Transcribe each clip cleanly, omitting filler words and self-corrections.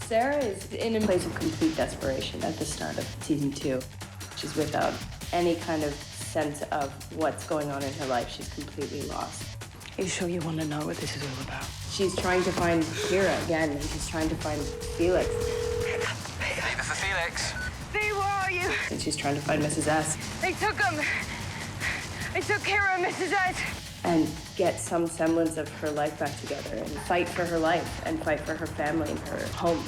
Sarah is in a place of complete desperation at the start of season 2. She's without any kind of sense of what's going on in her life. She's completely lost. Are you sure you want to know what this is all about? She's trying to find Kira again, and she's trying to find Felix. Pick up. Leave it for Felix. Steve, where are you? And she's trying to find Mrs. S. They took him. They took Kira and Mrs. S. And get some semblance of her life back together and fight for her life and fight for her family and her home.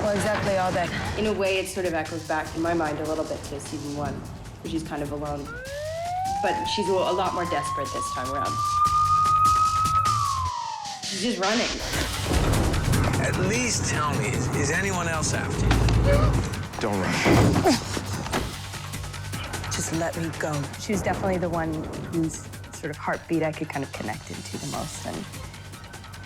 Well, exactly all that. In a way, it sort of echoes back in my mind a little bit to season 1, where she's kind of alone. But she's a lot more desperate this time around. She's just running. At least tell me, is anyone else after you? Don't run. Just let me go. She was definitely the one whose sort of heartbeat I could kind of connect into the most. And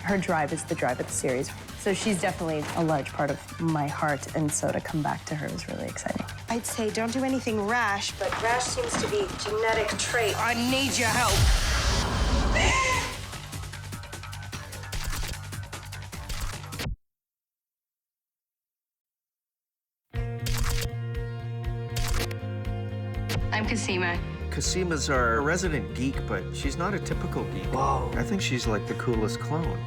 her drive is the drive of the series. So she's definitely a large part of my heart. And so to come back to her was really exciting. I'd say don't do anything rash, but rash seems to be a genetic trait. I need your help. I'm Kasima. Casima's our resident geek, but she's not a typical geek. Whoa. I think she's like the coolest clone.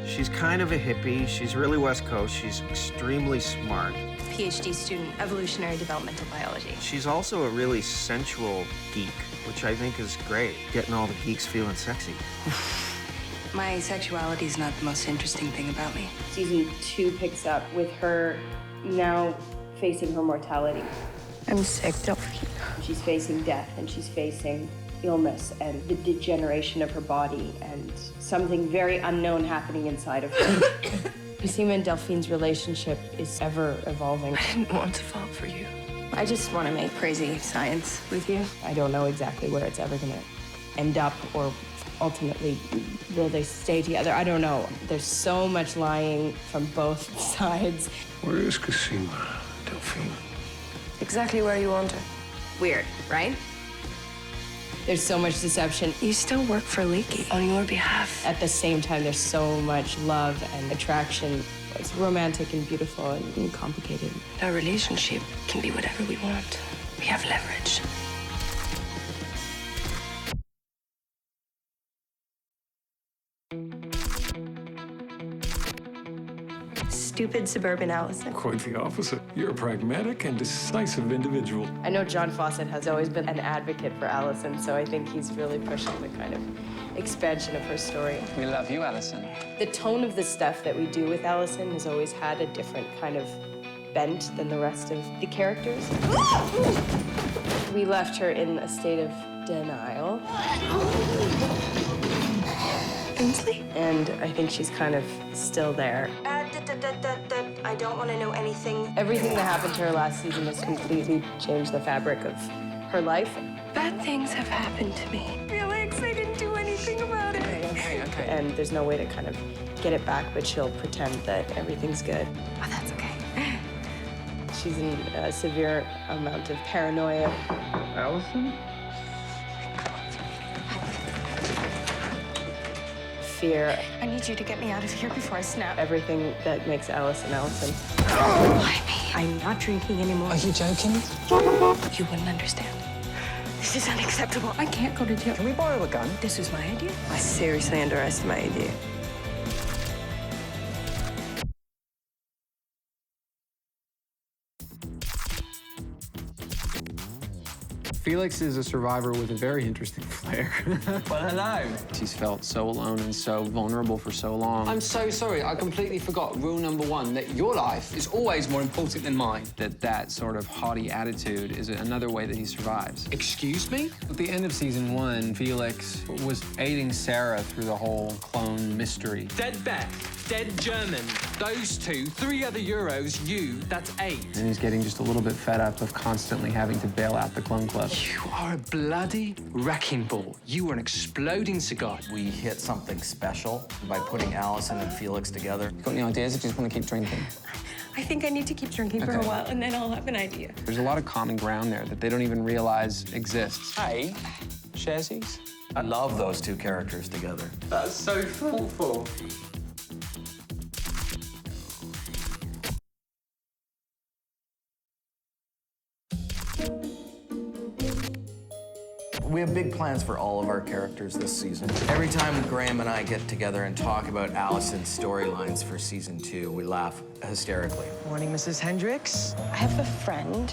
She's kind of a hippie. She's really West Coast. She's extremely smart. PhD student, evolutionary developmental biology. She's also a really sensual geek, which I think is great, getting all the geeks feeling sexy. My sexuality is not the most interesting thing about me. Season 2 picks up with her now facing her mortality. I'm sick, Delphine. She's facing death, and she's facing illness and the degeneration of her body and something very unknown happening inside of her. Kasima and Delphine's relationship is ever evolving. I didn't want to fall for you. I just want to make crazy science with you. I don't know exactly where it's ever gonna end up, or ultimately, will they stay together? I don't know. There's so much lying from both sides. Where is Kasima, Delphine? Exactly where you want her. Weird, right? There's so much deception. You still work for Leaky on your behalf. At the same time, there's so much love and attraction. It's romantic and beautiful and complicated. Our relationship can be whatever we want. We have leverage. Stupid suburban Allison. Quite the opposite. You're a pragmatic and decisive individual. I know John Fawcett has always been an advocate for Allison, so I think he's really pushing the kind of expansion of her story. We love you, Allison. The tone of the stuff that we do with Allison has always had a different kind of bent than the rest of the characters. We left her in a state of denial. Ainsley? And I think she's kind of still there. I don't want to know anything. Everything that happened to her last season has completely changed the fabric of her life. Bad things have happened to me. Felix, I didn't do anything about it. Okay. And there's no way to kind of get it back, but she'll pretend that everything's good. Oh, that's okay. She's in a severe amount of paranoia. Allison? Fear, I need you to get me out of here before I snap. everything that makes Allison Allison. Why me? I'm not drinking anymore. Are you joking? You wouldn't understand. This is unacceptable. I can't go to jail. Can we borrow a gun? This was my idea. I seriously underestimated you. Felix is a survivor with a very interesting flair. Well, hello. She's felt so alone and so vulnerable for so long. I'm so sorry. I completely forgot rule number 1, that your life is always more important than mine. That sort of haughty attitude is another way that he survives. Excuse me? At the end of season 1, Felix was aiding Sarah through the whole clone mystery. Dead Beck, dead German. Those 2, 3 other Euros, you, that's 8. And he's getting just a little bit fed up of constantly having to bail out the clone club. You are a bloody wrecking ball. You are an exploding cigar. We hit something special by putting Allison and Felix together. Got any ideas, or do you just want to keep drinking? I think I need to keep drinking for a while, and then I'll have an idea. There's a lot of common ground there that they don't even realize exists. Hey, sharesies? I love those 2 characters together. That's so thoughtful. have big plans for all of our characters this season. Every time Graham and I get together and talk about Allison's storylines for season 2, we laugh hysterically. Morning, Mrs. Hendricks. I have a friend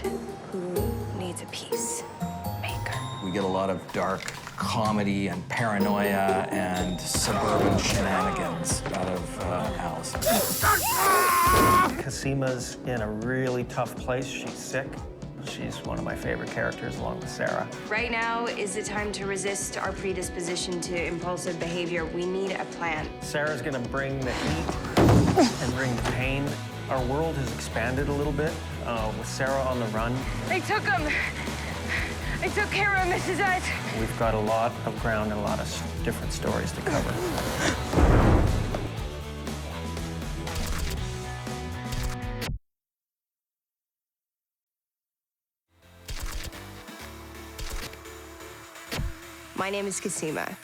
who needs a peacemaker. We get a lot of dark comedy and paranoia and suburban shenanigans out of Allison. Casima's in a really tough place. She's sick. She's one of my favorite characters, along with Sarah. Right now is the time to resist our predisposition to impulsive behavior. We need a plan. Sarah's gonna bring the heat and bring the pain. Our world has expanded a little bit with Sarah on the run. They took him. I took care of Mrs. Ed. We've got a lot of ground and a lot of different stories to cover. My name is Casima.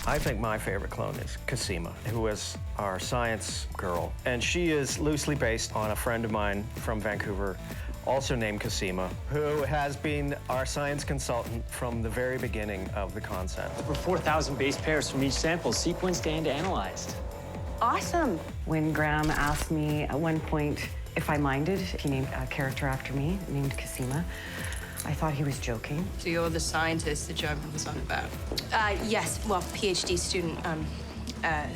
I think my favorite clone is Casima, who is our science girl. And she is loosely based on a friend of mine from Vancouver, also named Casima, who has been our science consultant from the very beginning of the concept. Over 4,000 base pairs from each sample sequenced and analyzed. Awesome. When Graham asked me at one point if I minded, he named a character after me, named Casima. I thought he was joking. So you're the scientist the German was on about? Yes, well, PhD student,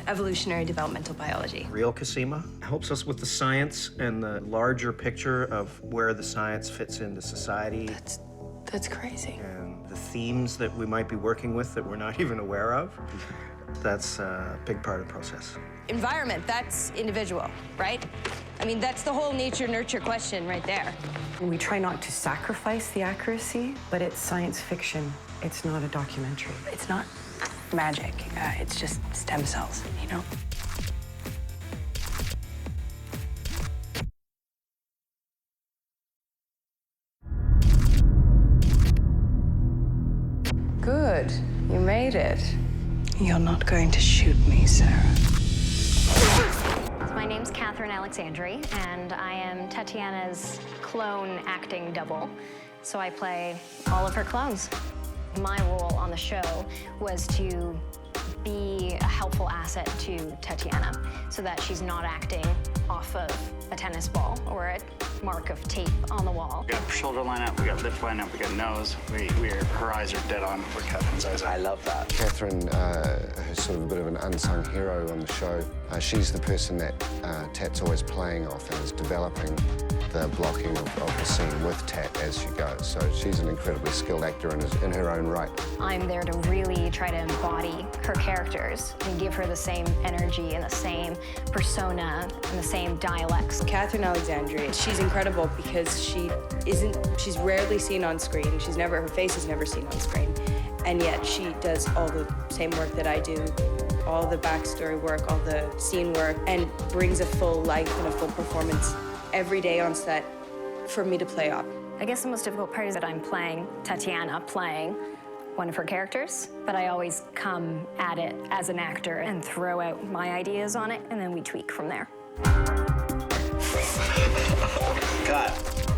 evolutionary developmental biology. Real Casima helps us with the science and the larger picture of where the science fits into society. That's crazy. And the themes that we might be working with that we're not even aware of. That's a big part of the process. Environment, that's individual, right? I mean, that's the whole nature-nurture question right there. And we try not to sacrifice the accuracy, but it's science fiction. It's not a documentary. It's not magic. It's just stem cells, you know? Good. You made it. You're not going to shoot me, Sarah. My name's Catherine Alexandri, and I am Tatiana's clone acting double. So I play all of her clones. My role on the show was to be a helpful asset to Tatiana so that she's not acting off of a tennis ball or a mark of tape on the wall. We got shoulder line up, we got lip line up, we got nose. Her eyes are dead on where Catherine's eyes are. I love that. Catherine is sort of a bit of an unsung hero on the show. She's the person that Tat's always playing off and is developing the blocking of the scene with Tat as she goes. So she's an incredibly skilled actor in her own right. I'm there to really try to embody her characters and give her the same energy and the same persona and the same dialects. Catherine Alexandria, she's incredible because she's rarely seen on screen. Her face is never seen on screen. And yet she does all the same work that I do, all the backstory work, all the scene work, and brings a full life and a full performance every day on set for me to play up. I guess the most difficult part is that I'm playing Tatiana, playing one of her characters, but I always come at it as an actor and throw out my ideas on it, and then we tweak from there. Cut.